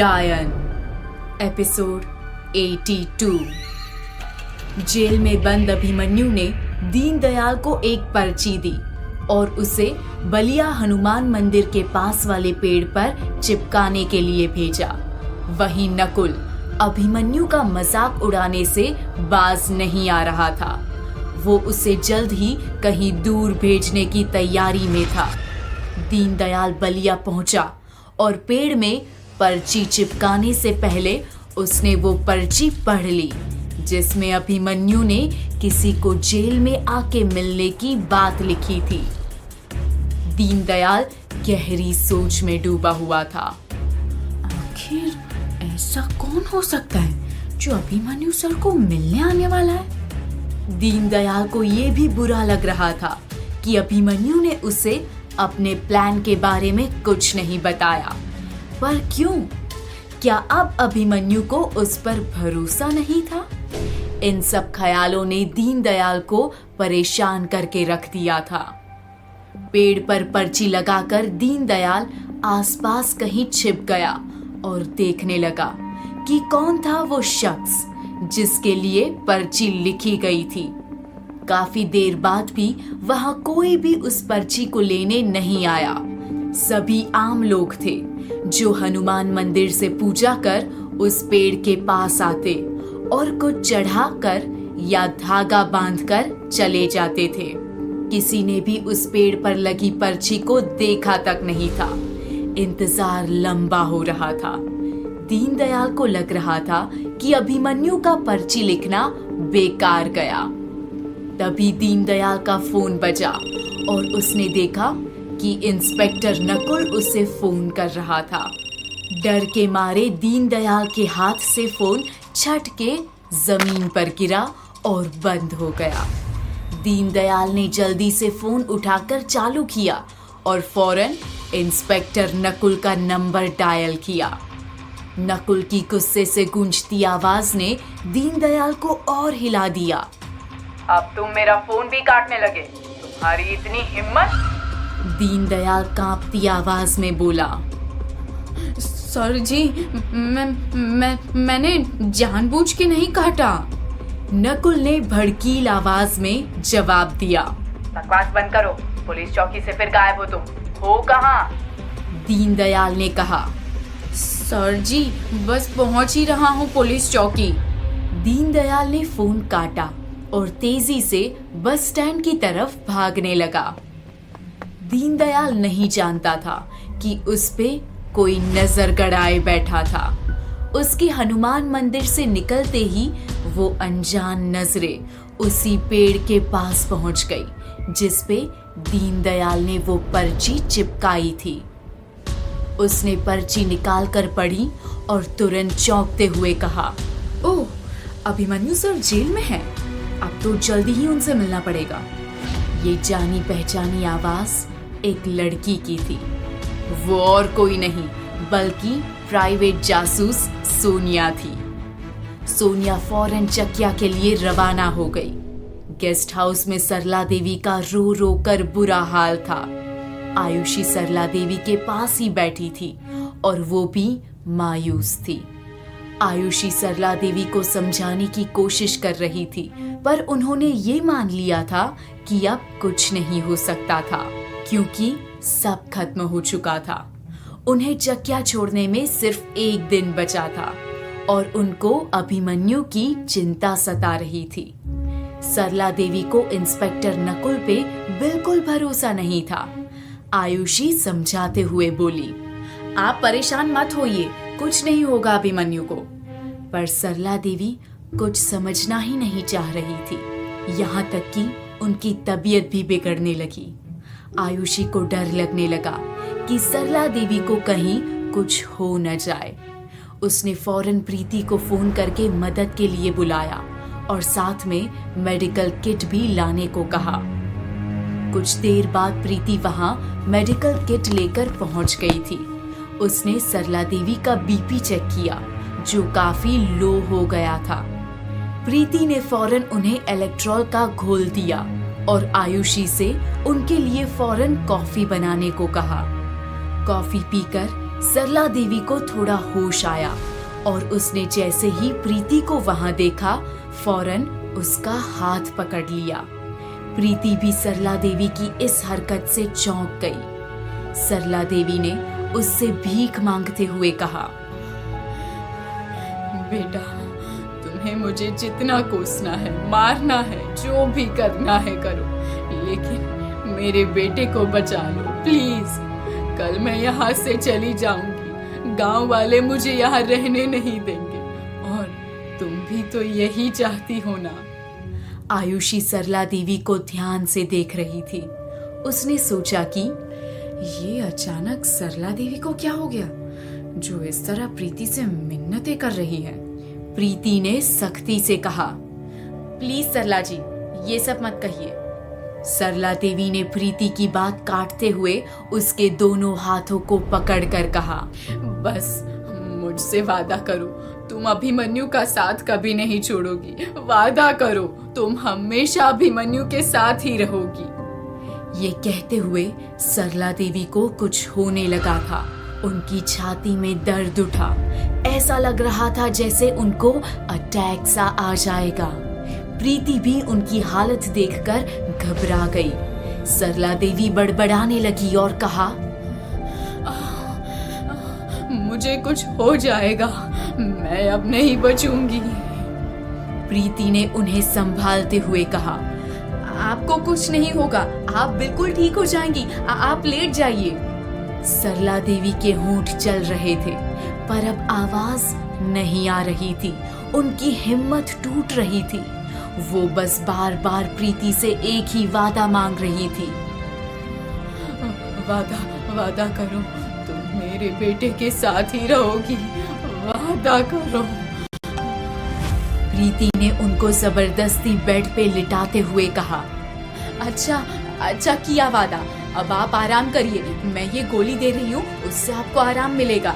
डायन episode 82। Jail में बंद अभिमन्यु ने दीनदयाल को एक पर्ची दी और उसे बलिया हनुमान मंदिर के पास वाले पेड़ पर चिपकाने के लिए भेजा। वहीं नकुल अभिमन्यु का मजाक उड़ाने से बाज नहीं आ रहा था। वो उसे जल्द ही कहीं दूर भेजने की तैयारी में था। दीनदयाल बलिया पहुंचा और पेड़ में पर्ची चिपकाने से पहले उसने वो पर्ची पढ़ ली जिसमें अभिमन्यु ने किसी को जेल में आके मिलने की बात लिखी थी। दीनदयाल गहरी सोच में डूबा हुआ था। आखिर ऐसा कौन हो सकता है जो अभिमन्यु सर को मिलने आने वाला है? दीनदयाल को ये भी बुरा लग रहा था कि अभिमन्यु ने उसे अपने प्लान के बारे में कुछ नहीं बताया। पर क्यों? क्या अब अभिमन्यु को उस पर भरोसा नहीं था? इन सब ख्यालों ने दीनदयाल को परेशान करके रख दिया था। पेड़ पर पर्ची लगाकर दीनदयाल आसपास कहीं छिप गया और देखने लगा कि कौन था वो शख्स जिसके लिए पर्ची लिखी गई थी। काफी देर बाद भी वहां कोई भी उस पर्ची को लेने नहीं आया। सभी आम लोग थे जो हनुमान मंदिर से पूजा कर उस पेड़ के पास आते और कुछ चढ़ाकर या धागा बांधकर चले जाते थे। किसी ने भी उस पेड़ पर लगी पर्ची को देखा तक नहीं था। इंतजार लंबा हो रहा था। दीनदयाल को लग रहा था कि अभिमन्यु का पर्ची लिखना बेकार गया। तभी दीनदयाल का फोन बजा और उसने देखा कि इंस्पेक्टर नकुल उसे फोन कर रहा था। डर के मारे दीनदयाल के हाथ से फोन छट के जमीन पर गिरा और बंद हो गया। दीनदयाल ने जल्दी से फोन उठाकर चालू किया और फौरन इंस्पेक्टर नकुल का नंबर डायल किया। नकुल की गुस्से से गूंजती आवाज ने दीनदयाल को और हिला दिया। अब तुम मेरा फोन भी काटने लगे? तुम्हारी इतनी हिम्मत? दीनदयाल कांपती आवाज में बोला। सर जी, मैंने जानबूझ के नहीं काटा। नकुल ने भड़कील आवाज में जवाब दिया। बकवास बंद करो। पुलिस चौकी से फिर गायब हो तुम। हो कहाँ? दीनदयाल ने कहा। सर जी, बस पहुंच ही रहा हूँ पुलिस चौकी। दीनदयाल ने फोन काटा और तेजी से बस स्टैंड की तरफ भागने लगा। दीनदयाल नहीं जानता था कि उस पे कोई नजर गड़ाए बैठा था। उसके हनुमान मंदिर से निकलते ही वो अनजान नजरें उसी पेड़ के पास पहुंच गई जिस पे दीनदयाल ने वो पर्ची चिपकाई थी। उसने पर्ची निकाल कर पढ़ी और तुरंत चौंकते हुए कहा, ओह, अभिमन्यु सर जेल में है। अब तो जल्दी ही उनसे मिलना पड़ेगा। ये जानी पहचानी आवाज एक लड़की की थी। वो और कोई नहीं बल्कि प्राइवेट जासूस सोनिया थी। सोनिया फौरन चकिया के लिए रवाना हो गई। गेस्ट हाउस में सरला देवी का रो रो कर बुरा हाल था। आयुषी सरला देवी के पास ही बैठी थी और वो भी मायूस थी। आयुषी सरला देवी को समझाने की कोशिश कर रही थी, पर उन्होंने ये मान लिया था कि अब कुछ नहीं हो सकता था क्योंकि सब खत्म हो चुका था। उन्हें चकिया छोड़ने में सिर्फ एक दिन बचा था और उनको अभिमन्यु की चिंता सता रही थी। सरला देवी को इंस्पेक्टर नकुल पे बिल्कुल भरोसा नहीं था। आयुषी समझाते हुए बोली, आप परेशान मत होइए, कुछ नहीं होगा अभिमन्यु को। पर सरला देवी कुछ समझना ही नहीं चाह रही थी। यहाँ तक कि उनकी तबीयत भी बिगड़ने लगी। आयुषी को डर लगने लगा कि सरला देवी को कहीं कुछ हो न जाए। उसने फौरन प्रीति को फोन करके मदद के लिए बुलाया और साथ में मेडिकल किट भी लाने को कहा। कुछ देर बाद प्रीति वहां मेडिकल किट लेकर पहुंच गई थी। उसने सरला देवी का बीपी चेक किया जो काफी लो हो गया था। प्रीति ने फौरन उन्हें इलेक्ट्रॉल का घोल दिया और आयुषी से उनके लिए फौरन कॉफी बनाने को कहा। कॉफी पीकर सरला देवी को थोड़ा होश आया और उसने जैसे ही प्रीति को वहां देखा, फौरन उसका हाथ पकड़ लिया। प्रीति भी सरला देवी की इस हरकत से चौंक गई। सरला देवी ने उससे भीख मांगते हुए कहा, बेटा, तुम्हें मुझे जितना कोसना है, मारना है, जो भी करना है करो, लेकिन मेरे बेटे को बचा लो प्लीज। कल मैं यहाँ से चली जाऊंगी, गांव वाले मुझे यहाँ रहने नहीं देंगे, और तुम भी तो यही चाहती हो ना। आयुषी सरला देवी को ध्यान से देख रही थी। उसने सोचा कि ये अचानक सरला देवी को क्या हो गया जो इस तरह प्रीति से मिन्नतें कर रही है। प्रीति ने सख्ती से कहा, प्लीज सरला जी, ये सब मत कहिए। सरला देवी ने प्रीति की बात काटते हुए उसके दोनों हाथों को पकड़कर कहा, बस मुझसे वादा करो, तुम अभिमन्यु का साथ कभी नहीं छोड़ोगी। वादा करो, तुम हमेशा अभिमन्यु के साथ ही रहोगी। ये कहते हुए सरला देवी को कुछ होने लगा था। उनकी छाती में दर्द उठा। ऐसा लग रहा था जैसे उनको अटैक सा आ जाएगा। प्रीति भी उनकी हालत देखकर घबरा गई। सरला देवी बड़बड़ाने लगी और कहा, मुझे कुछ हो जाएगा, मैं अब नहीं बचूंगी। प्रीति ने उन्हें संभालते हुए कहा, आपको कुछ नहीं होगा, आप बिल्कुल ठीक हो जाएंगी, आप लेट जाइए। सरला देवी के होंठ चल रहे थे, पर अब आवाज नहीं आ रही थी। उनकी हिम्मत टूट रही थी। वो बस बार बार प्रीति से एक ही वादा मांग रही थी, वादा करो, तुम मेरे बेटे के साथ ही रहोगी, वादा करो। प्रीति ने उनको जबरदस्ती बेड पे लिटाते हुए कहा, अच्छा किया वादा, अब आप आराम करिए, मैं ये गोली दे रही हूँ, उससे आपको आराम मिलेगा।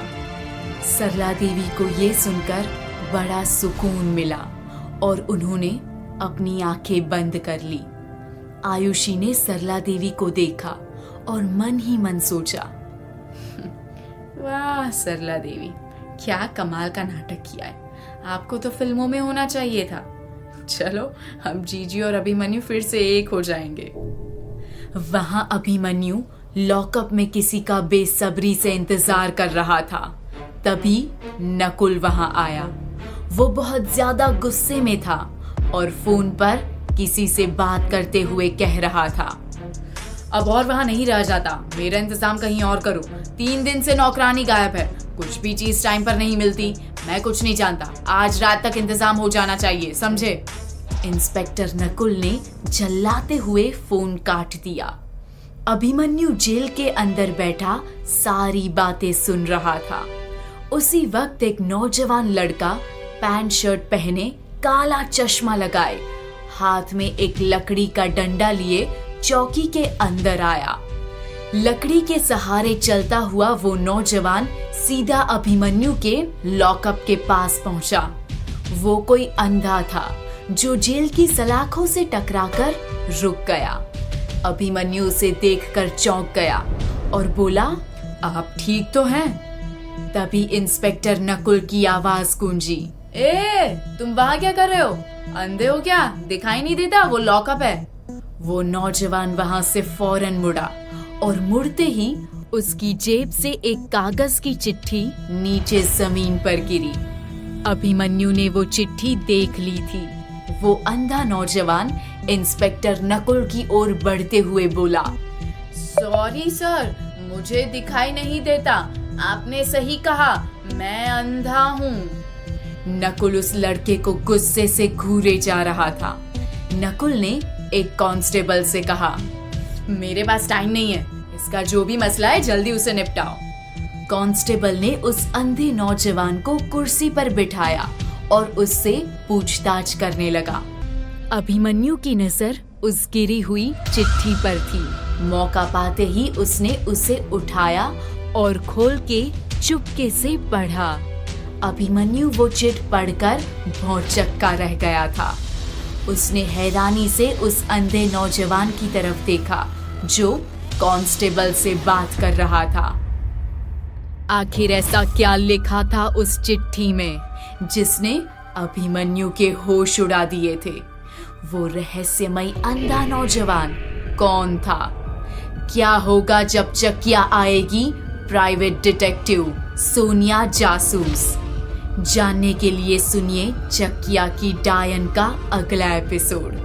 सरला देवी को ये सुनकर बड़ा सुकून मिला और उन्होंने अपनी आंखें बंद कर ली। आयुषी ने सरला देवी को देखा और मन ही मन सोचा, वाह सरला देवी, क्या कमाल का नाटक किया है, आपको तो फिल्मों में होना चाहिए था। चलो, हम जीजी और अभिमन्यु फिर से एक हो जाएंगे। वहां अभिमन्यु लॉकअप में किसी का बेसब्री से इंतजार कर रहा था। तभी नकुल वहां आया। वो बहुत ज्यादा गुस्से में था और फोन पर किसी से बात करते हुए कह रहा था, अब और वहां नहीं रह जाता, मेरा इंतजाम कहीं और करो। 3 दिन से नौकरानी गायब है, कुछ भी चीज टाइम पर नहीं मिलती, मैं कुछ नहीं जानता, आज रात तक इंतजाम हो जाना चाहिए, समझे। इंस्पेक्टर नकुल ने झल्लाते हुए फोन काट दिया। अभिमन्यु जेल के अंदर बैठा सारी बातें सुन रहा था। उसी वक्त एक नौजवान लड़का पैंट शर्ट पहने, काला चश्मा लगाए, हाथ में एक लकड़ी का डंडा लिए चौकी के अंदर आया। लकड़ी के सहारे चलता हुआ वो नौजवान सीधा अभिमन्यु के लॉकअप के पास पहुंचा। वो कोई अंधा था जो जेल की सलाखों से टकराकर रुक गया। अभिमन्यु उसे देखकर चौंक गया और बोला, आप ठीक तो हैं? तभी इंस्पेक्टर नकुल की आवाज गूंजी, तुम वहां क्या कर रहे हो? अंधे हो क्या? दिखाई नहीं देता? वो लॉकअप है। वो नौजवान वहां से फौरन मुड़ा और मुड़ते ही उसकी जेब से एक कागज की चिट्ठी नीचे जमीन पर गिरी। अभिमन्यु ने वो चिट्ठी देख ली थी। वो अंधा नौजवान इंस्पेक्टर नकुल की ओर बढ़ते हुए बोला, सॉरी सर, मुझे दिखाई नहीं देता, आपने सही कहा, मैं अंधा हूँ। नकुल उस लड़के को गुस्से से घूरे जा रहा था। नकुल ने एक कांस्टेबल से कहा, मेरे पास टाइम नहीं है, इसका जो भी मसला है जल्दी उसे निपटाओ। कांस्टेबल ने उस अंधे नौजवान को कुर्सी पर बिठाया और उससे पूछताछ करने लगा। अभिमन्यु की नजर उस गिरी हुई चिट्ठी पर थी। मौका पाते ही उसने उसे उठाया और खोल के चुपके से पढ़ा। अभिमन्यु वो चिट पढ़कर भौचक्का रह गया था। उसने हैरानी से उस अंधे नौजवान की तरफ देखा जो कांस्टेबल से बात कर रहा था। आखिर ऐसा क्या लिखा था उस चिट्ठी में जिसने अभिमन्यु के होश उड़ा दिए थे? वो रहस्यमय अंधा नौजवान कौन था? क्या होगा जब चकिया आएगी प्राइवेट डिटेक्टिव सोनिया जासूस? जानने के लिए सुनिए चकिया की डायन का अगला एपिसोड।